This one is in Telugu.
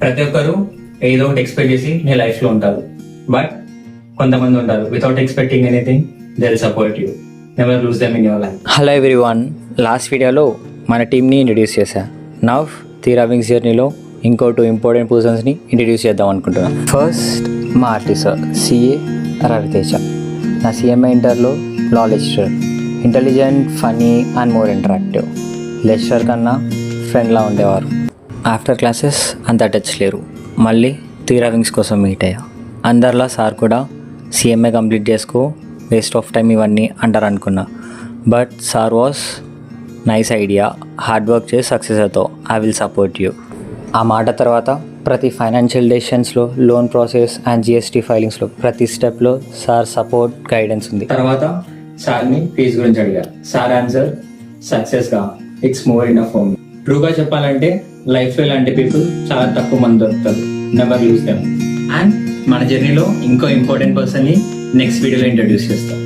ప్రతి ఒక్కరు ఏదో ఒకటి ఎక్స్పెక్ట్ చేసి మీ లైఫ్ లో ఉంటారు. బట్ కొంతమంది ఉంటారు without expecting anything they will support you. Never lose them in your life. Hello everyone, last వీడియోలో మన టీమ్ని ఇంట్రడ్యూస్ చేశా. నవ్ తీరా వింగ్స్ జర్నీలో ఇంకో 2 ఇంపార్టెంట్ పర్సన్స్ని ఇంట్రడ్యూస్ చేద్దాం అనుకుంటున్నాను. ఫస్ట్ మా ఆర్టిస్ట్ సిఏ రవితేజ. నా సిఎంఏ ఇంటర్లో లా lecturer. Intelligent, funny and more interactive. Lecturer కన్నా ఫ్రెండ్లా ఉండేవారు. ఆఫ్టర్ క్లాసెస్ అంత టచ్ లేరు. మళ్ళీ తీరా వింగ్స్ కోసం మీట్ అయ్యా. అందరిలా సార్ కూడా సిఎంఏ కంప్లీట్ చేసుకో, వేస్ట్ ఆఫ్ టైం ఇవన్నీ అంటారు అనుకున్నా. But sir was nice idea, hard work చేసి సక్సెస్ అవుతావు, ఐ విల్ సపోర్ట్ యూ. ఆ మాట తర్వాత ప్రతి ఫైనాన్షియల్ డెసిషన్స్లో, లోన్ ప్రాసెస్ అండ్ జిఎస్టీ ఫైలింగ్స్లో ప్రతి స్టెప్లో సార్ సపోర్ట్, గైడెన్స్ ఉంది. తర్వాత సార్ని ఫీజు గురించి అడిగా. సార్ ఆన్సర్ సక్సెస్ గా it's more in for me. ట్రూగా చెప్పాలంటే లైఫ్ లో ఇలాంటి పీపుల్ చాలా తక్కువ మంది దొరుకుతారు. Never lose them. అండ్ మన జర్నీలో ఇంకో ఇంపార్టెంట్ పర్సన్ ని నెక్స్ట్ వీడియోలో ఇంట్రడ్యూస్ చేస్తాం.